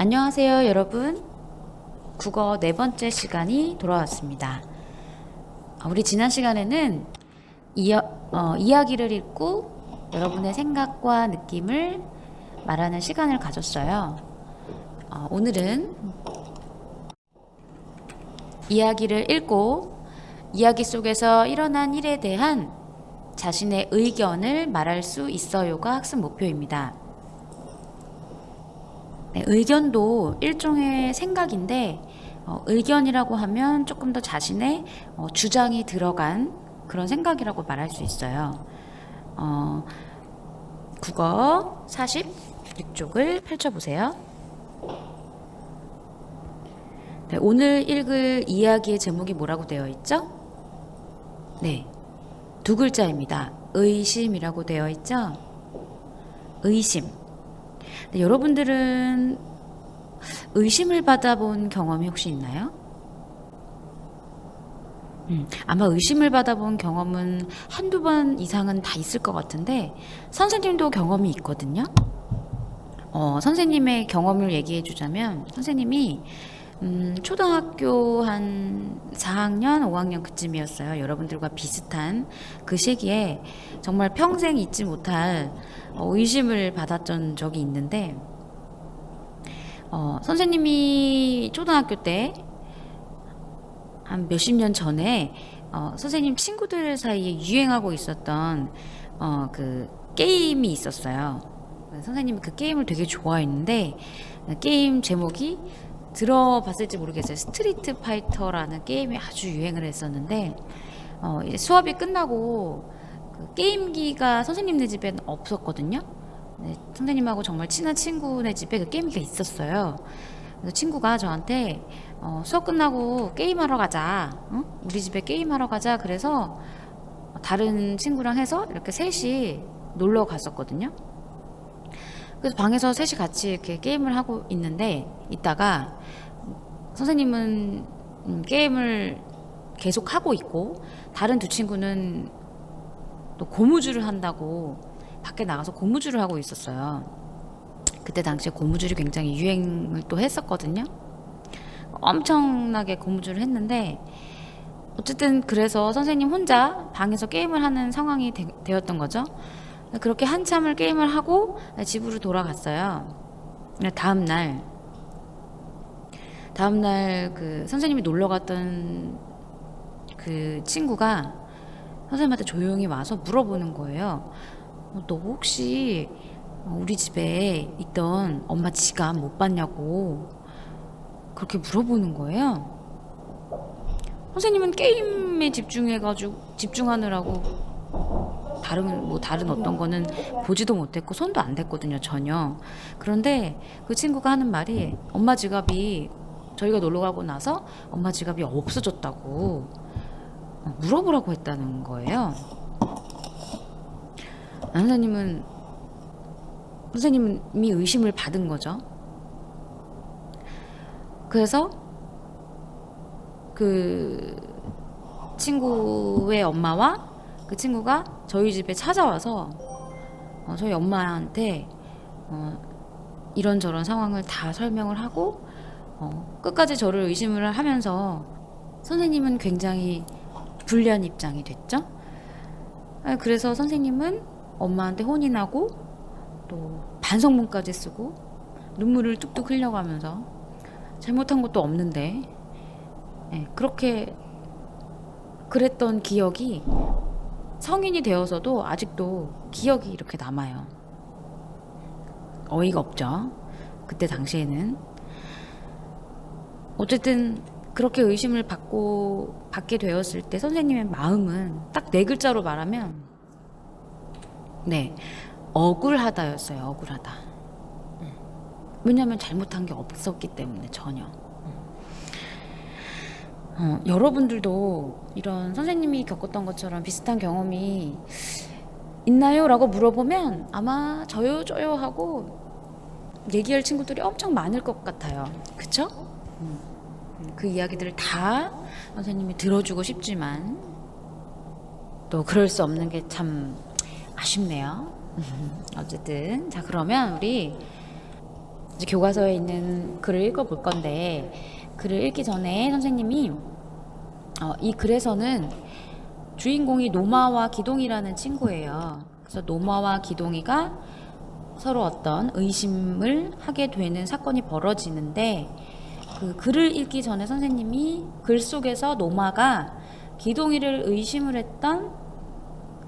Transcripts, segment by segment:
안녕하세요, 여러분. 국어 네 번째 시간이 돌아왔습니다. 우리 지난 시간에는 이야기를 읽고 여러분의 생각과 느낌을 말하는 시간을 가졌어요. 오늘은 이야기를 읽고 이야기 속에서 일어난 일에 대한 자신의 의견을 말할 수 있어요가 학습 목표입니다. 네, 의견도 일종의 생각인데 의견이라고 하면 조금 더 자신의 주장이 들어간 그런 생각이라고 말할 수 있어요. 국어 46쪽을 펼쳐보세요. 네, 오늘 읽을 이야기의 제목이 뭐라고 되어 있죠? 네, 두 글자입니다. 의심이라고 되어 있죠? 의심. 네, 여러분들은 의심을 받아본 경험이 혹시 있나요? 아마 의심을 받아본 경험은 한두 번 이상은 다 있을 것 같은데 선생님도 경험이 있거든요. 선생님의 경험을 얘기해 주자면 선생님이 초등학교 한 4학년, 5학년 그쯤이었어요. 여러분들과 비슷한 그 시기에 정말 평생 잊지 못할 의심을 받았던 적이 있는데 선생님이 초등학교 때 한 몇십 년 전에 선생님 친구들 사이에 유행하고 있었던 그 게임이 있었어요. 선생님이 그 게임을 되게 좋아했는데 게임 제목이 들어봤을지 모르겠어요. 스트리트 파이터라는 게임이 아주 유행을 했었는데 이제 수업이 끝나고 그 게임기가 선생님네 집에는 없었거든요. 네, 선생님하고 정말 친한 친구네 집에 그 게임기가 있었어요. 그래서 친구가 저한테 수업 끝나고 게임하러 가자. 우리 집에 게임하러 가자. 그래서 다른 친구랑 해서 이렇게 셋이 놀러 갔었거든요. 그래서 방에서 셋이 같이 이렇게 게임을 하고 있는데 있다가 선생님은 게임을 계속 하고 있고 다른 두 친구는 또 고무줄을 한다고 밖에 나가서 고무줄을 하고 있었어요. 그때 당시에 고무줄이 굉장히 유행을 또 했었거든요. 엄청나게 고무줄을 했는데 어쨌든 그래서 선생님 혼자 방에서 게임을 하는 상황이 되었던 거죠. 그렇게 한참을 게임을 하고 집으로 돌아갔어요. 다음날 그 선생님이 놀러 갔던 그 친구가 선생님한테 조용히 와서 물어보는 거예요. 너 혹시 우리 집에 있던 엄마 지갑 못 봤냐고 그렇게 물어보는 거예요. 선생님은 게임에 집중하느라고 다른 어떤 거는 보지도 못했고 손도 안 댔거든요, 전혀. 그런데 그 친구가 하는 말이 엄마 지갑이 저희가 놀러 가고 나서 엄마 지갑이 없어졌다고 물어보라고 했다는 거예요. 선생님이 의심을 받은 거죠. 그래서 그 친구의 엄마와 그 친구가 저희 집에 찾아와서 저희 엄마한테 이런저런 상황을 다 설명을 하고 끝까지 저를 의심을 하면서 선생님은 굉장히 불리한 입장이 됐죠. 그래서 선생님은 엄마한테 혼이 나고 또 반성문까지 쓰고 눈물을 뚝뚝 흘려가면서 잘못한 것도 없는데 그렇게 그랬던 기억이 성인이 되어서도 아직도 기억이 이렇게 남아요. 어이가 없죠. 그때 당시에는. 어쨌든 그렇게 의심을 받게 되었을 때 선생님의 마음은 딱 네 글자로 말하면 억울하다였어요. 억울하다. 왜냐하면 잘못한 게 없었기 때문에 전혀. 여러분들도 이런 선생님이 겪었던 것처럼 비슷한 경험이 있나요? 라고 물어보면 아마 저요 하고 얘기할 친구들이 엄청 많을 것 같아요. 그쵸? 그 이야기들을 다 선생님이 들어주고 싶지만 또 그럴 수 없는 게 참 아쉽네요. 어쨌든 자, 그러면 우리 이제 교과서에 있는 글을 읽어볼 건데, 글을 읽기 전에 선생님이 이 글에서는 주인공이 노마와 기동이라는 친구예요. 그래서 노마와 기동이가 서로 어떤 의심을 하게 되는 사건이 벌어지는데, 그 글을 읽기 전에 선생님이 글 속에서 노마가 기동이를 의심을 했던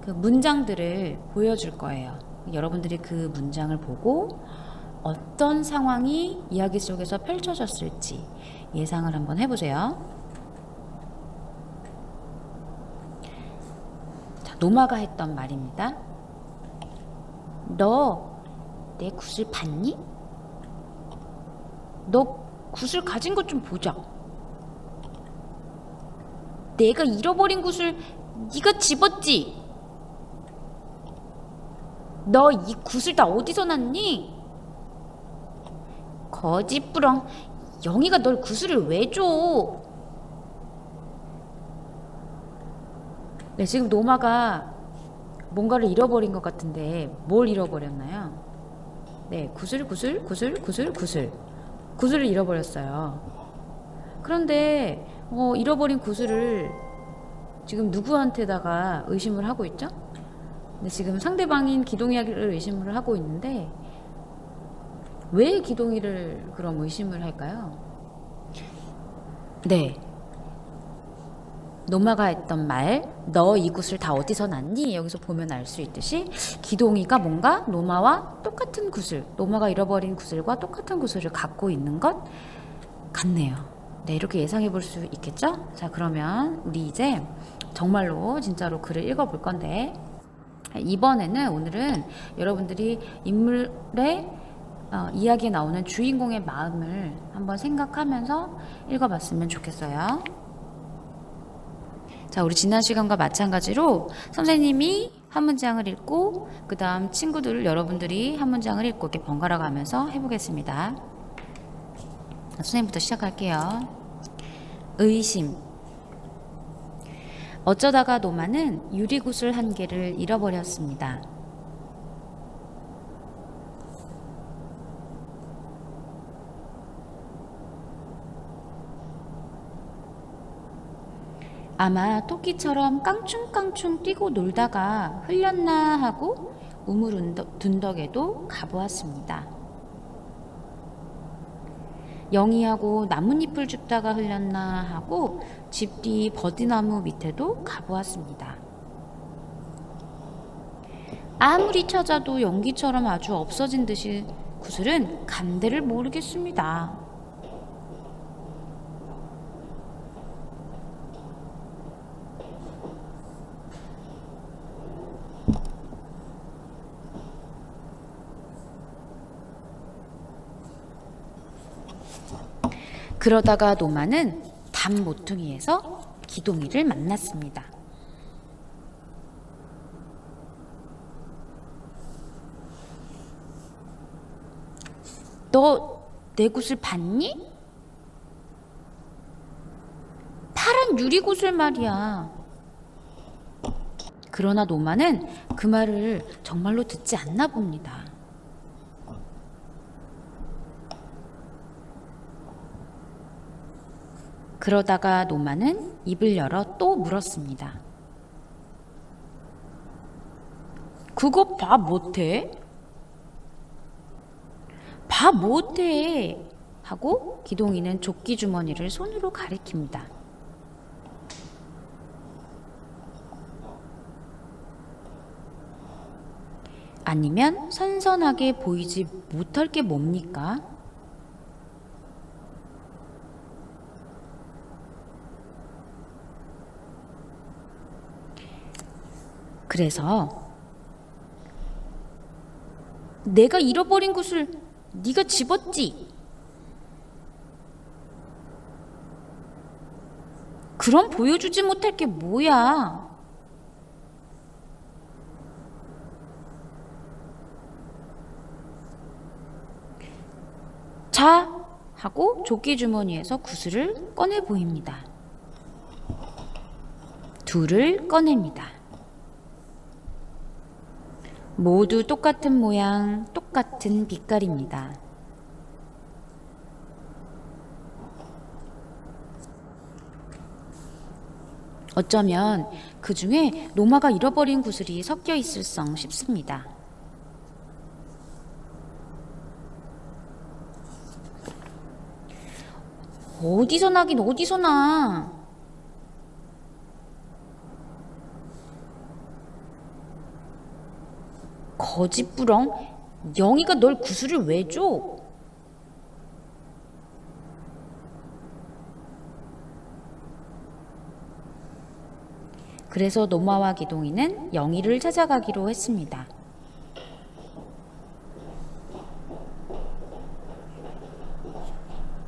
그 문장들을 보여줄 거예요. 여러분들이 그 문장을 보고 어떤 상황이 이야기 속에서 펼쳐졌을지 예상을 한번 해보세요. 자, 노마가 했던 말입니다. 너 내 굿을 봤니? 너 굿을 가진 것 좀 보자. 내가 잃어버린 굿을 네가 집었지? 너 이 굿을 다 어디서 났니? 거짓부렁, 영희가 널 구슬을 왜 줘? 네, 지금 노마가 뭔가를 잃어버린 것 같은데 뭘 잃어버렸나요? 네, 구슬을 잃어버렸어요. 그런데 잃어버린 구슬을 지금 누구한테다가 의심을 하고 있죠? 근데 지금 상대방인 기동이를 의심을 하고 있는데, 왜 기동이를 그럼 의심을 할까요? 네, 노마가 했던 말, 너 이 굿을 다 어디서 났니? 여기서 보면 알 수 있듯이 기동이가 뭔가 노마와 똑같은 굿을, 노마가 잃어버린 굿을과 똑같은 굿을 갖고 있는 것 같네요. 네, 이렇게 예상해 볼 수 있겠죠? 자, 그러면 우리 이제 정말로 진짜로 글을 읽어볼 건데, 이번에는 오늘은 여러분들이 인물의 이야기에 나오는 주인공의 마음을 한번 생각하면서 읽어봤으면 좋겠어요. 자, 우리 지난 시간과 마찬가지로 선생님이 한 문장을 읽고 그 다음 친구들 여러분들이 한 문장을 읽고 이렇게 번갈아 가면서 해보겠습니다. 선생님부터 시작할게요. 의심. 어쩌다가 노마는 유리구슬 한 개를 잃어버렸습니다. 아마 토끼처럼 깡충깡충 뛰고 놀다가 흘렸나 하고 우물 둔덕에도 가보았습니다. 영희하고 나뭇잎을 줍다가 흘렸나 하고 집 뒤 버디나무 밑에도 가보았습니다. 아무리 찾아도 연기처럼 아주 없어진 듯이 구슬은 간데를 모르겠습니다. 그러다가 노마는 담 모퉁이에서 기동이를 만났습니다. 너 내 굿을 봤니? 파란 유리굿을 말이야. 그러나 노마는 그 말을 정말로 듣지 않나 봅니다. 그러다가 노마는 입을 열어 또 물었습니다. 그거 봐 못해? 봐 못해? 하고 기동이는 조끼 주머니를 손으로 가리킵니다. 아니면 선선하게 보이지 못할 게 뭡니까? 그래서 내가 잃어버린 것을 네가 집었지? 그럼 보여주지 못할 게 뭐야? 자! 하고 조끼 주머니에서 구슬을 꺼내 보입니다. 둘을 꺼냅니다. 모두 똑같은 모양, 똑같은 빛깔입니다. 어쩌면 그 중에 노마가 잃어버린 구슬이 섞여 있을성 싶습니다. 어디서 나긴 어디서 나. 거짓부렁, 영희가 널 구슬을 왜 줘? 그래서 노마와 기동이는 영희를 찾아가기로 했습니다.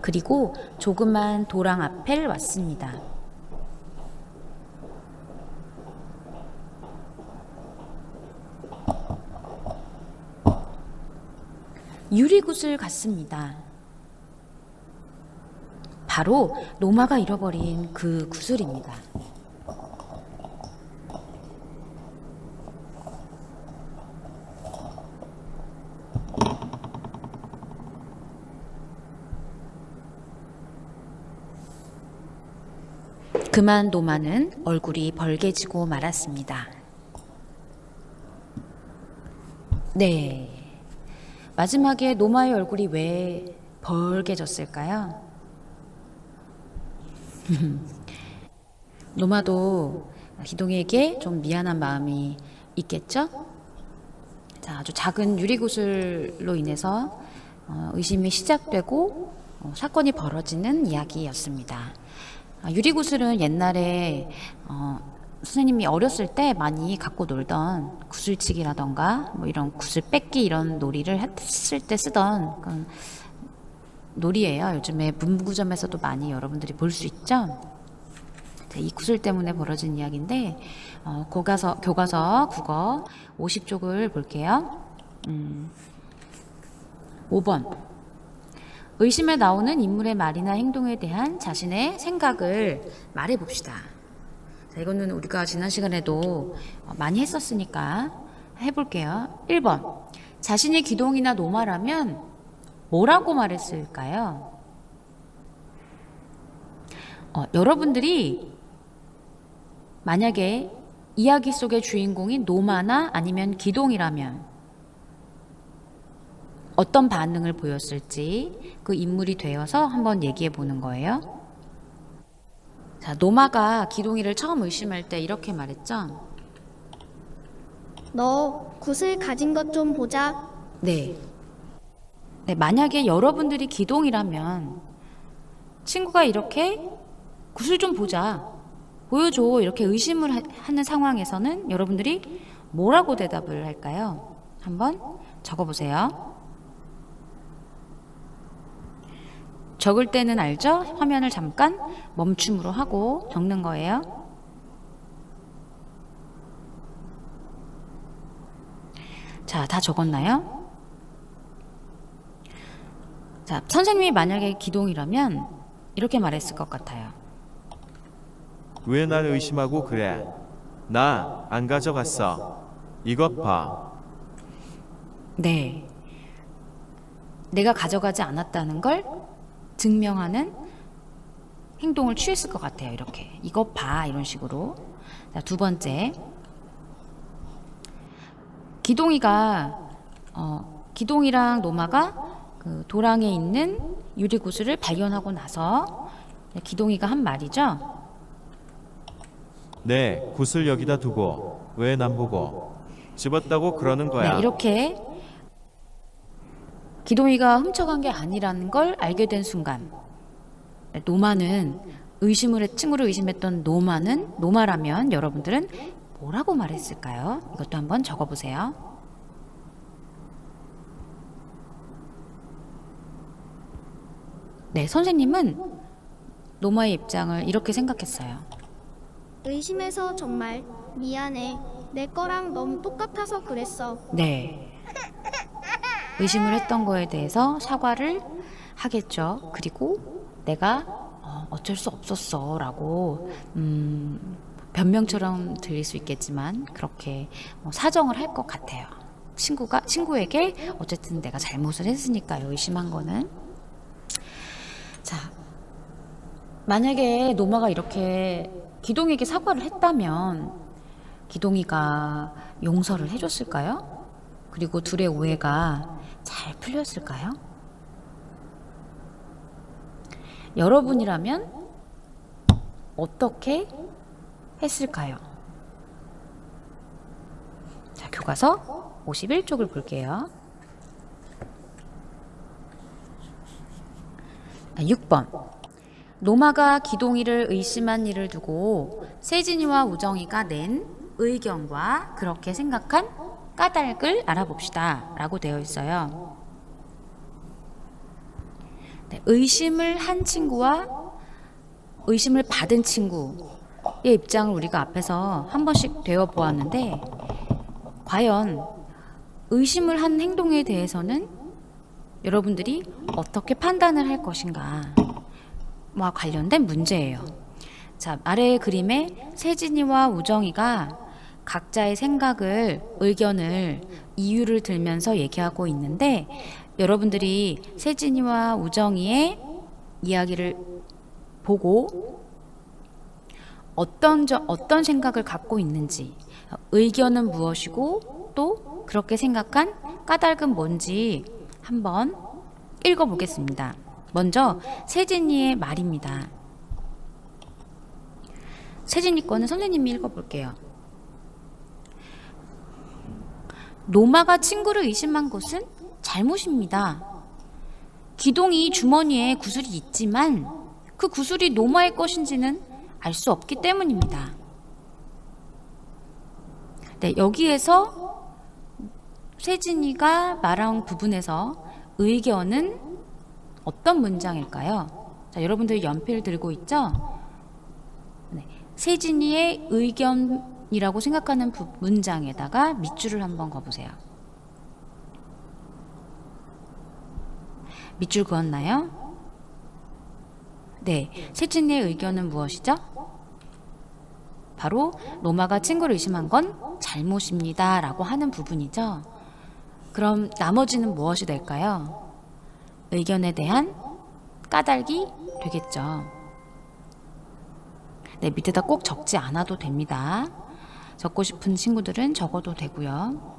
그리고 조그만 도랑 앞에 왔습니다. 유리굿을 갖습니다. 바로 노마가 잃어버린 그 구슬입니다. 그만 노마는 얼굴이 벌개지고 말았습니다. 네. 마지막에 노마의 얼굴이 왜 벌개졌을까요? 노마도 기동이에게 좀 미안한 마음이 있겠죠? 자, 아주 작은 유리구슬로 인해서 의심이 시작되고 사건이 벌어지는 이야기였습니다. 유리구슬은 옛날에 선생님이 어렸을 때 많이 갖고 놀던 구슬치기라던가 뭐 이런 구슬 뺏기 이런 놀이를 했을 때 쓰던 그런 놀이예요. 요즘에 문구점에서도 많이 여러분들이 볼 수 있죠. 이 구슬 때문에 벌어진 이야기인데 교과서 국어 50쪽을 볼게요. 5번 의심에 나오는 인물의 말이나 행동에 대한 자신의 생각을 말해봅시다. 자, 이거는 우리가 지난 시간에도 많이 했었으니까 해볼게요. 1번 자신이 기동이나 노마라면 뭐라고 말했을까요? 여러분들이 만약에 이야기 속의 주인공이 노마나 아니면 기동이라면 어떤 반응을 보였을지 그 인물이 되어서 한번 얘기해 보는 거예요. 자, 노마가 기동이를 처음 의심할 때 이렇게 말했죠. 너 구슬 가진 것 좀 보자. 네. 만약에 여러분들이 기동이라면 친구가 이렇게 구슬 좀 보자, 보여줘 이렇게 의심을 하는 상황에서는 여러분들이 뭐라고 대답을 할까요? 한번 적어보세요. 적을 때는 알죠? 화면을 잠깐 멈춤으로 하고 적는 거예요. 자, 다 적었나요? 자, 선생님이 만약에 기동이라면 이렇게 말했을 것 같아요. 왜 날 의심하고 그래? 나 안 가져갔어. 이것 봐. 네. 내가 가져가지 않았다는 걸 증명하는 행동을 취했을 것 같아요. 이렇게. 이것 봐. 이런 식으로. 자, 두 번째. 기동이랑 노마가 그 도랑에 있는 유리구슬을 발견하고 나서 기동이가 한 말이죠. 네, 구슬 여기다 두고 왜 남 보고 집었다고 그러는 거야. 네, 이렇게 기동이가 훔쳐간 게 아니라는 걸 알게 된 순간 노마는 친구를 의심했던 노마라면 여러분들은 뭐라고 말했을까요? 이것도 한번 적어보세요. 네, 선생님은 노마의 입장을 이렇게 생각했어요. 의심해서 정말 미안해. 내 거랑 너무 똑같아서 그랬어. 네. 의심을 했던 거에 대해서 사과를 하겠죠. 그리고 내가 어쩔 수 없었어 라고 변명처럼 들릴 수 있겠지만 그렇게 사정을 할 것 같아요. 친구에게 어쨌든 내가 잘못을 했으니까요. 의심한 거는. 자, 만약에 노마가 이렇게 기동이에게 사과를 했다면 기동이가 용서를 해줬을까요? 그리고 둘의 오해가 잘 풀렸을까요? 여러분이라면 어떻게 했을까요? 자, 교과서 51쪽을 볼게요. 6번. 노마가 기동이를 의심한 일을 두고 세진이와 우정이가 낸 의견과 그렇게 생각한 까닭을 알아봅시다 라고 되어 있어요. 네, 의심을 한 친구와 의심을 받은 친구의 입장을 우리가 앞에서 한 번씩 되어 보았는데, 과연 의심을 한 행동에 대해서는 여러분들이 어떻게 판단을 할 것인가 와 관련된 문제예요. 자, 아래의 그림에 세진이와 우정이가 각자의 생각을, 의견을, 이유를 들면서 얘기하고 있는데, 여러분들이 세진이와 우정이의 이야기를 보고 어떤 생각을 갖고 있는지, 의견은 무엇이고 또 그렇게 생각한 까닭은 뭔지 한번 읽어보겠습니다. 먼저 세진이의 말입니다. 세진이 거는 선생님이 읽어볼게요. 노마가 친구를 의심한 것은 잘못입니다. 기동이 주머니에 구슬이 있지만 그 구슬이 노마의 것인지는 알 수 없기 때문입니다. 네, 여기에서 세진이가 말한 부분에서 의견은 어떤 문장일까요? 자, 여러분들 연필 들고 있죠? 네, 세진이의 의견이라고 생각하는 문장에다가 밑줄을 한번 그어보세요. 밑줄 그었나요? 네, 세진이의 의견은 무엇이죠? 바로 노마가 친구를 의심한 건 잘못입니다 라고 하는 부분이죠. 그럼 나머지는 무엇이 될까요? 의견에 대한 까닭이 되겠죠. 네, 밑에다 꼭 적지 않아도 됩니다. 적고 싶은 친구들은 적어도 되고요.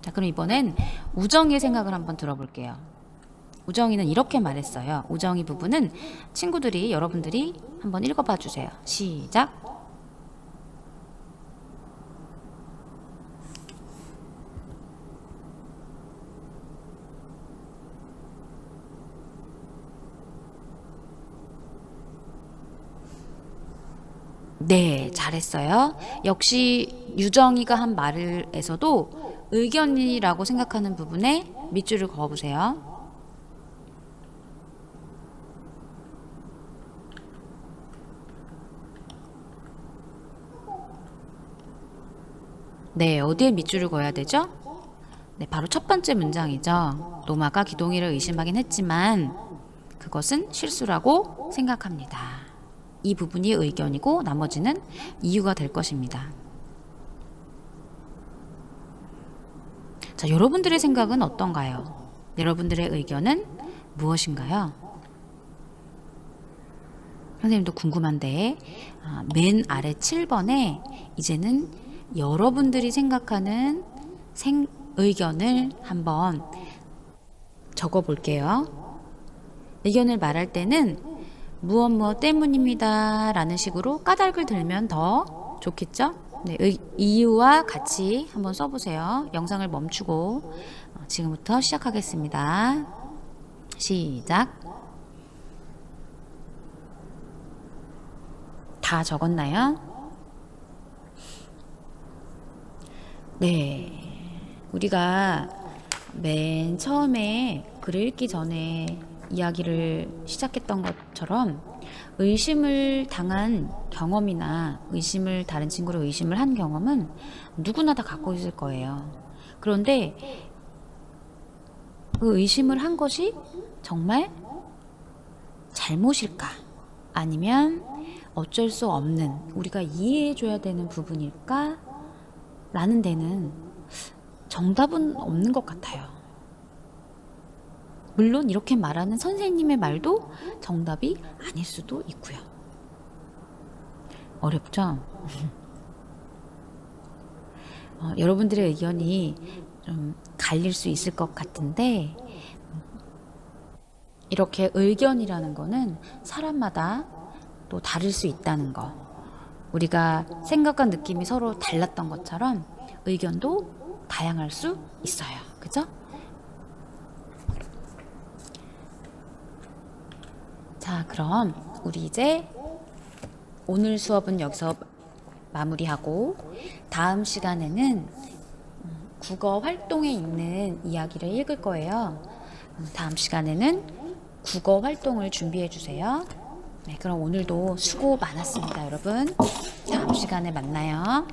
자, 그럼 이번엔 우정이의 생각을 한번 들어볼게요. 우정이는 이렇게 말했어요. 우정이 부분은 여러분들이 한번 읽어봐 주세요. 시작. 네, 잘했어요. 역시 유정이가 한 말에서도 의견이라고 생각하는 부분에 밑줄을 그어보세요. 네, 어디에 밑줄을 그어야 되죠? 네, 바로 첫 번째 문장이죠. 노마가 기동이를 의심하긴 했지만 그것은 실수라고 생각합니다. 이 부분이 의견이고 나머지는 이유가 될 것입니다. 자, 여러분들의 생각은 어떤가요? 여러분들의 의견은 무엇인가요? 선생님도 궁금한데, 맨 아래 7번에 이제는 여러분들이 생각하는 의견을 한번 적어 볼게요. 의견을 말할 때는 무엇 때문입니다 라는 식으로 까닭을 들면 더 좋겠죠? 네, 이유와 같이 한번 써보세요. 영상을 멈추고 지금부터 시작하겠습니다. 시작. 다 적었나요? 네, 우리가 맨 처음에 글을 읽기 전에 이야기를 시작했던 것처럼 의심을 당한 경험이나 다른 친구를 의심을 한 경험은 누구나 다 갖고 있을 거예요. 그런데 그 의심을 한 것이 정말 잘못일까? 아니면 어쩔 수 없는, 우리가 이해해줘야 되는 부분일까? 라는 데는 정답은 없는 것 같아요. 물론 이렇게 말하는 선생님의 말도 정답이 아닐 수도 있고요. 어렵죠? 여러분들의 의견이 좀 갈릴 수 있을 것 같은데, 이렇게 의견이라는 거는 사람마다 또 다를 수 있다는 거. 우리가 생각과 느낌이 서로 달랐던 것처럼 의견도 다양할 수 있어요. 그죠? 자, 그럼 우리 이제 오늘 수업은 여기서 마무리하고 다음 시간에는 국어 활동에 있는 이야기를 읽을 거예요. 다음 시간에는 국어 활동을 준비해 주세요. 네, 그럼 오늘도 수고 많았습니다, 여러분. 다음 시간에 만나요.